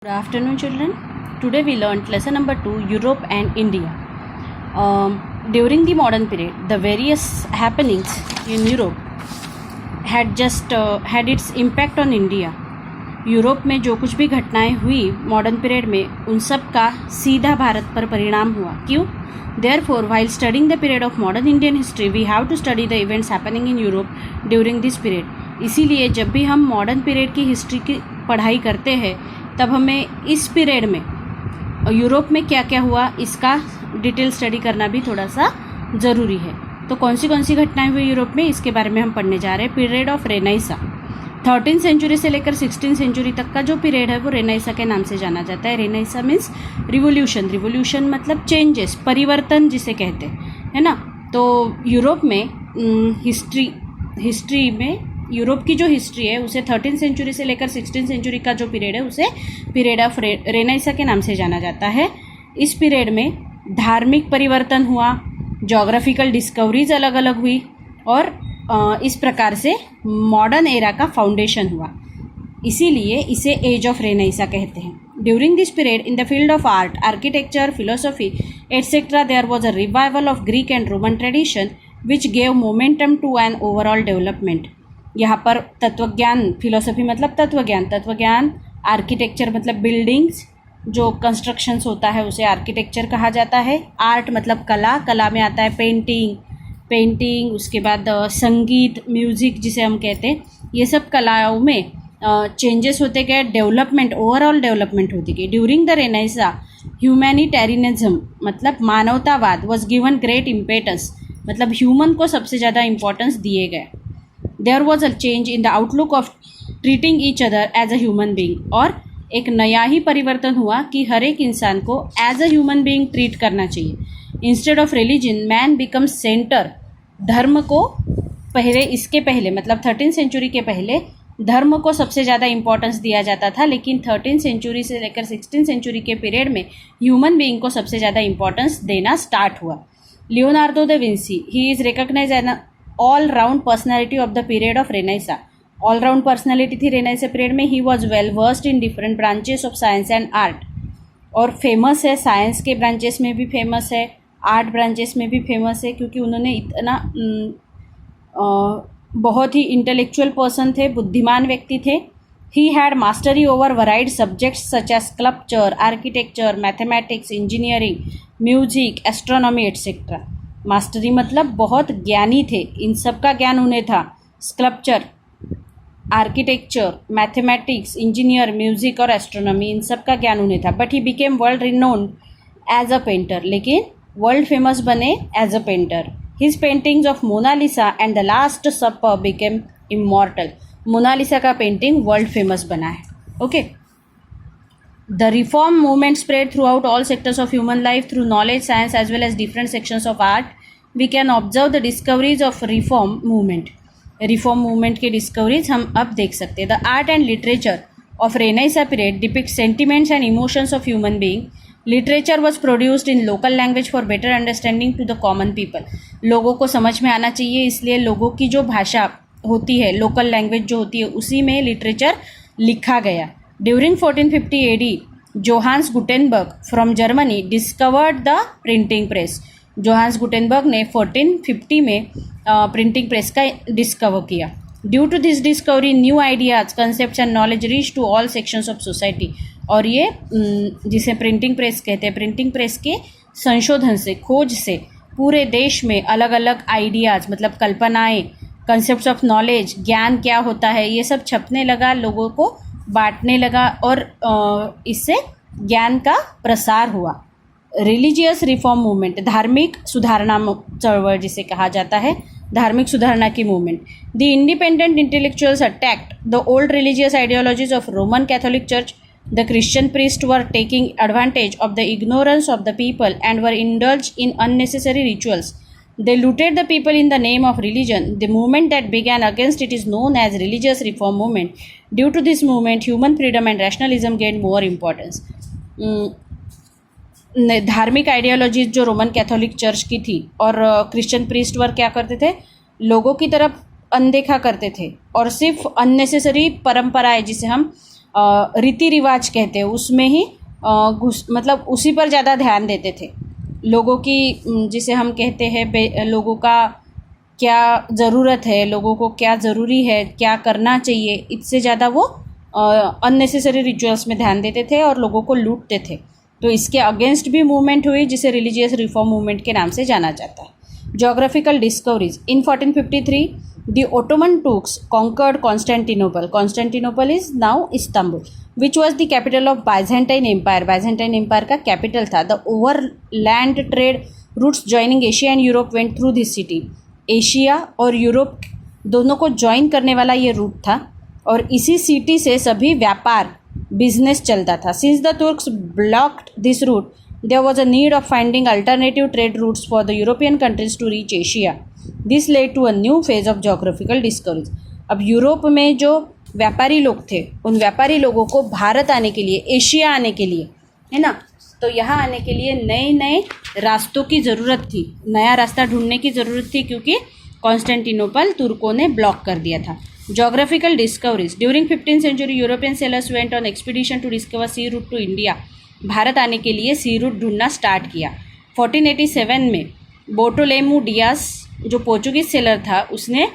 Good afternoon, children. Today we learned lesson number 2, Europe and India. During the modern period, the various happenings in Europe had its impact on India. Europe में जो कुछ भी घटनाएं हुई modern period में उन सब का सीधा भारत पर परिणाम हुआ. क्यों? Therefore, while studying the period of modern Indian history, we have to study the events happening in Europe during this period. इसीलिए जब भी हम मॉडर्न पीरियड की हिस्ट्री की पढ़ाई करते हैं तब हमें इस पीरियड में यूरोप में क्या क्या हुआ इसका डिटेल स्टडी करना भी थोड़ा सा ज़रूरी है. तो कौन सी घटनाएं हुई यूरोप में इसके बारे में हम पढ़ने जा रहे हैं. Period of Renaissance. 13th century से लेकर 16th सेंचुरी तक का जो पीरियड है वो रेनेसा के नाम से जाना जाता है. रेनेसा मीन्स रिवोल्यूशन मतलब चेंजेस, परिवर्तन जिसे कहते हैं, है ना. तो यूरोप में हिस्ट्री में यूरोप की जो हिस्ट्री है उसे 13th सेंचुरी से लेकर 16th सेंचुरी का जो पीरियड है उसे पीरियड ऑफ रेनेसा के नाम से जाना जाता है. इस पीरियड में धार्मिक परिवर्तन हुआ, जोग्राफिकल डिस्कवरीज अलग अलग हुई और इस प्रकार से मॉडर्न एरा का फाउंडेशन हुआ. इसीलिए इसे एज ऑफ रेनेसा कहते हैं. During this period in the field of art, architecture, philosophy etcetera there was a revival of Greek and Roman tradition which gave momentum to an overall development. यहाँ पर तत्वज्ञान, philosophy मतलब तत्वज्ञान, architecture मतलब buildings, जो constructions होता है उसे आर्किटेक्चर कहा जाता है. आर्ट मतलब कला में आता है पेंटिंग, उसके बाद संगीत, म्यूज़िक जिसे हम कहते हैं. ये सब कलाओं में चेंजेस होते गए, ओवरऑल डेवलपमेंट होती गई. ड्यूरिंग द रेनेसा ह्यूमैनिटेरियनिज्म मतलब मानवतावाद वॉज गिवन ग्रेट इम्पेटस मतलब ह्यूमन को सबसे ज़्यादा इम्पोर्टेंस दिए गए. There was a change in the outlook of treating each other as a human being. और एक नया ही परिवर्तन हुआ कि हर एक इंसान को as a human being treat करना चाहिए. Instead of religion man becomes centre. धर्म को इसके पहले मतलब 13th सेंचुरी के पहले धर्म को सबसे ज़्यादा इंपॉर्टेंस दिया जाता था, लेकिन 13th सेंचुरी से लेकर 16th सेंचुरी के पीरियड में ह्यूमन बीइंग को सबसे ज़्यादा इंपॉर्टेंस देना स्टार्ट हुआ. Leonardo da Vinci, he is recognise an all round personality of the period of Renaissance. All round personality थी रेनेसा पीरियड में. He was well versed in different branches of science and art. और famous है, science के branches में भी famous है, art branches में भी फेमस है, क्योंकि उन्होंने इतना बहुत ही इंटेलेक्चुअल पर्सन थे, बुद्धिमान व्यक्ति थे. He had mastery over varied subjects such as sculpture, architecture, mathematics, engineering, music, astronomy etcetera. Mastery मतलब बहुत ज्ञानी थे, इन सब का ज्ञान उन्हें था. Sculpture, architecture, mathematics, engineer, music और एस्ट्रोनॉमी, इन सब का ज्ञान उन्हें था. But he became world renowned as a painter. लेकिन वर्ल्ड फेमस बने as a painter. His paintings of Mona Lisa and the Last Supper became immortal. Mona Lisa का पेंटिंग वर्ल्ड फेमस बना है. Okay. The reform movement spread throughout all sectors of human life through knowledge, science as well as different sections of art. We can observe the discoveries of reform movement की discoveries हम अब देख सकते हैं. The art and literature of Renaissance period depict sentiments and emotions of human being. Literature was produced in local language for better understanding to the common people. लोगों को समझ में आना चाहिए, इसलिए लोगों की जो भाषा होती है, लोकल लैंग्वेज जो होती है, उसी में लिटरेचर लिखा गया. During 1450 AD, Johannes Gutenberg from Germany discovered the printing press. Johannes Gutenberg ने 1450 में प्रिंटिंग प्रेस का डिस्कवर किया. Due to this discovery new ideas, concept and knowledge reach to all sections of society. और ये जिसे printing press कहते हैं, printing press के संशोधन से, खोज से पूरे देश में अलग अलग आइडियाज़ मतलब कल्पनाएं, कंसेप्ट्स ऑफ नॉलेज, ज्ञान क्या होता है, ये सब छपने लगा, लोगों को बांटने लगा और इससे ज्ञान का प्रसार हुआ. रिलीजियस रिफॉर्म मूवमेंट, धार्मिक सुधारणा चळवळ जिसे कहा जाता है, धार्मिक सुधारणा की movement. The independent intellectuals attacked the old religious ideologies of Roman Catholic church. The Christian priests were taking advantage of the ignorance of the people and were indulged in unnecessary rituals. They looted the people in the name of religion. The movement that began against it is known as religious reform movement. Due to this movement, human freedom and rationalism gained more importance. धार्मिक ideology जो Roman Catholic church की थी और Christian priest वर क्या करते थे, लोगों की तरफ अनदेखा करते थे और सिर्फ अननेसेसरी परंपराएं जिसे हम रीति रिवाज कहते हैं उसमें ही मतलब उसी पर ज़्यादा ध्यान देते थे। लोगों की जिसे हम कहते हैं लोगों का क्या ज़रूरत है, लोगों को क्या ज़रूरी है, क्या करना चाहिए, इससे ज़्यादा वो अननेसेसरी रिचुअल्स में ध्यान देते थे और लोगों को लूटते थे। तो इसके अगेंस्ट भी मूवमेंट हुई जिसे रिलीजियस रिफॉर्म मूवमेंट के नाम से जाना जाता है। Geographical discoveries in 1453 the Ottoman Turks conquered Constantinople. Constantinople is now Istanbul, which was the capital of Byzantine Empire. Byzantine Empire का capital था। The overland trade routes joining Asia and Europe went through this city. Asia और Europe दोनों को join करने वाला ये root था और इसी सिटी से सभी व्यापार बिजनेस चलता था। Since the Turks blocked this route, there was a need of finding alternative trade routes for the European countries to reach Asia. This led to a new phase of geographical discoveries. अब Europe में जो व्यापारी लोग थे उन व्यापारी लोगों को भारत आने के लिए, एशिया आने के लिए, है ना, तो यहाँ आने के लिए नए नए रास्तों की ज़रूरत थी, नया रास्ता ढूंढने की ज़रूरत थी क्योंकि कॉन्स्टेंटिनोपल तुर्कों ने ब्लॉक कर दिया था। Geographical discoveries during 15th century European sailors went on expedition to discover sea route to India. Bharat आने के लिए सी रूट ढूंढना स्टार्ट किया। 1487 में बोटोलेमू डियास जो पोर्चुगीज सेलर था उसने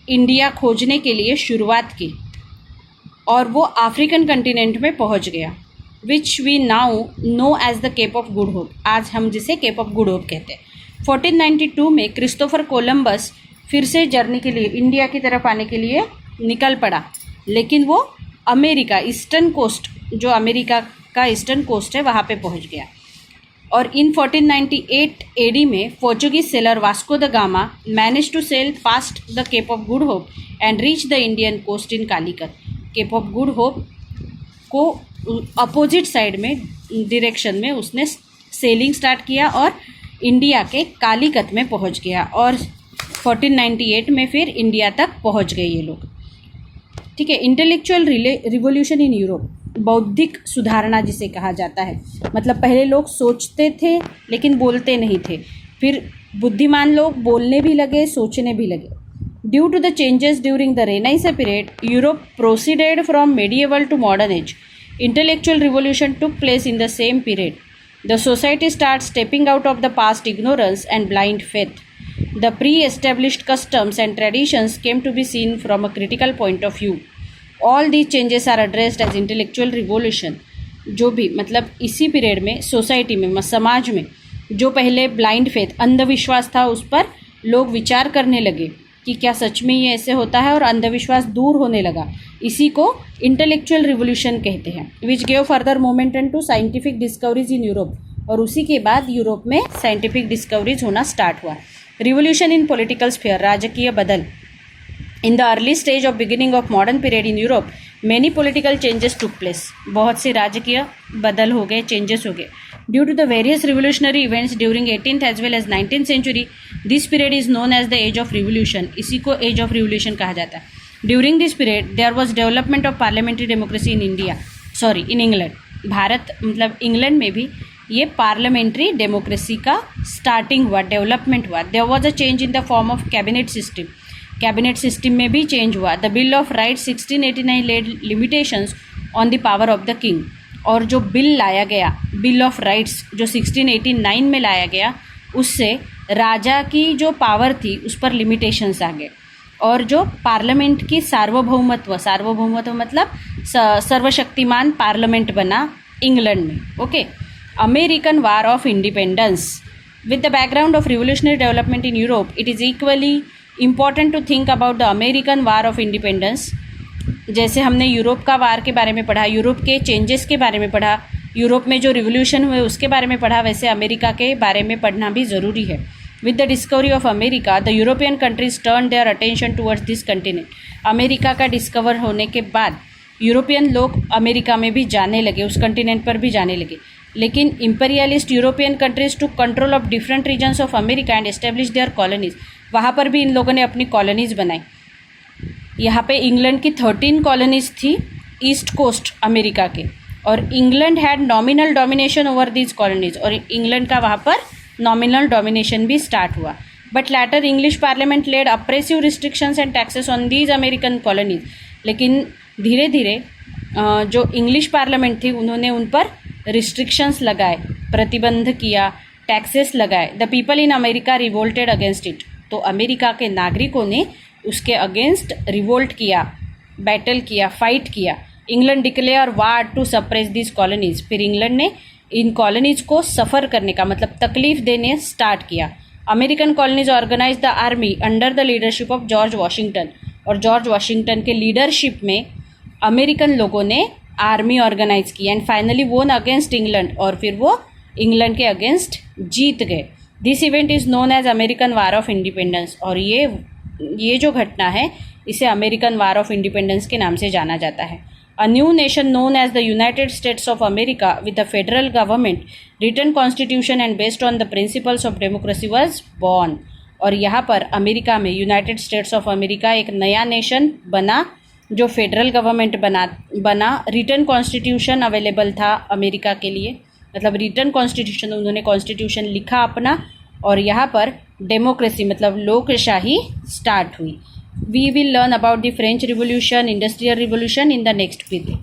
इंडिया खोजने के लिए शुरुआत की और वो अफ्रीकन कंटिनेंट में पहुंच गया, which we now know as the Cape of Good Hope. आज हम जिसे केप ऑफ गुड होप कहते हैं। 1492 में क्रिस्टोफर कोलंबस फिर से जर्नी के लिए इंडिया की तरफ आने के लिए निकल पड़ा, लेकिन वो अमेरिका ईस्टर्न कोस्ट, जो अमेरिका का ईस्टर्न कोस्ट है, वहाँ पे पहुँच गया। और इन 1498 एडी में Portuguese sailor Vasco da Gama manage to sail past the Cape of Good Hope and reach the Indian coast in Calicut. Cape of Good Hope को अपोजिट साइड में डायरेक्शन में उसने सेलिंग स्टार्ट किया और India के कालीकत में पहुंच गया और 1498 में फिर इंडिया तक पहुंच गए ये लोग। ठीक है। इंटेलेक्चुअल रिवोल्यूशन इन यूरोप, बौद्धिक सुधारणा जिसे कहा जाता है, मतलब पहले लोग सोचते थे लेकिन बोलते नहीं थे, फिर बुद्धिमान लोग बोलने भी लगे, सोचने भी लगे। Due to the changes during the renaissance period, Europe proceeded from medieval to modern age. Intellectual revolution took place in the same period. The society start stepping out of the past ignorance and blind faith. The pre-established customs and traditions came to be seen from a critical point of view. All these changes are addressed as intellectual revolution. जो भी मतलब इसी period में society में, समाज में जो पहले ब्लाइंड फेथ, अंधविश्वास था, उस पर लोग विचार करने लगे कि क्या सच में ये ऐसे होता है, और अंधविश्वास दूर होने लगा। इसी को इंटेलेक्चुअल रिवोल्यूशन कहते हैं। Which gave further momentum to scientific discoveries in Europe, और उसी के बाद यूरोप में साइंटिफिक डिस्कवरीज होना स्टार्ट हुआ। रिवोल्यूशन इन पॉलिटिकल स्फीयर, राजकीय बदल। In the early stage of beginning of modern period in Europe many political changes took place, बहुत से राजकीय बदल हो गए, चेंजेस हो गए। Due to the various revolutionary events during 18th as well as 19th century, this period is known as the age of revolution. इसी को एज ऑफ रिवोल्यूशन कहा जाता है। During this period there was development of parliamentary democracy in India, in England. Bharat मतलब England में भी ये parliamentary democracy का स्टार्टिंग हुआ, डेवलपमेंट हुआ। There was a change in the form of cabinet system, cabinet system में भी चेंज हुआ। The Bill of Rights 1689 led limitations on the power of the king, और जो बिल लाया गया, बिल ऑफ राइट्स जो 1689 में लाया गया, उससे राजा की जो पावर थी उस पर लिमिटेशंस आ गए, और जो पार्लियामेंट की सार्वभौमत्व, सार्वभौमत्व मतलब सर्वशक्तिमान पार्लियामेंट बना इंग्लैंड में। Okay. American War of Independence, with the background of revolutionary development in Europe, it is equally important to think about the American War of Independence. जैसे हमने यूरोप का वार के बारे में पढ़ा, यूरोप के चेंजेस के बारे में पढ़ा, यूरोप में जो रिवोल्यूशन हुए उसके बारे में पढ़ा, वैसे अमेरिका के बारे में पढ़ना भी ज़रूरी है। With the discovery of America, the European countries turn their attention towards this continent. America का डिस्कवर होने के बाद यूरोपियन लोग अमेरिका में भी जाने लगे, उस कंटिनेंट पर भी जाने लगे। लेकिन imperialist European countries to control of different regions of America and establish their colonies. वहाँ पर भी इन लोगों ने अपनी कॉलोनीज बनाई। यहाँ पे इंग्लैंड की 13 कॉलोनीज थी ईस्ट कोस्ट अमेरिका के, और England had nominal domination over these colonies, और इंग्लैंड का वहाँ पर नॉमिनल डोमिनेशन भी स्टार्ट हुआ। But later English parliament laid oppressive restrictions and taxes on these American colonies. लेकिन धीरे धीरे जो इंग्लिश पार्लियामेंट थी उन्होंने उन पर रिस्ट्रिक्शंस लगाए, प्रतिबंध किया, टैक्सेस लगाए। The people in America revolted against it, तो अमेरिका के नागरिकों ने उसके अगेंस्ट रिवोल्ट किया, बैटल किया, फाइट किया। England declare war to suppress this colonies, फिर इंग्लैंड ने इन कॉलोनीज को सफ़र करने का मतलब तकलीफ देने स्टार्ट किया। American colonies organise the army under the leadership of George Washington, और जॉर्ज वाशिंगटन के लीडरशिप में अमेरिकन लोगों ने आर्मी ऑर्गेनाइज की and finally won against England, और फिर वो इंग्लैंड के अगेंस्ट जीत गए। This event is known as American War of Independence, और ये जो घटना है इसे अमेरिकन वार ऑफ इंडिपेंडेंस के नाम से जाना जाता है। A new nation known as the United States of America with a federal government, written constitution and based on the principles of democracy was born। और यहाँ पर अमेरिका में यूनाइटेड स्टेट्स ऑफ अमेरिका एक नया नेशन बना जो federal government बना। Written constitution available था अमेरिका के लिए, मतलब रिटन कॉन्स्टिट्यूशन, उन्होंने कॉन्स्टिट्यूशन लिखा अपना, और यहाँ पर डेमोक्रेसी मतलब लोकशाही स्टार्ट हुई। We will learn about the French Revolution, Industrial Revolution in the next video.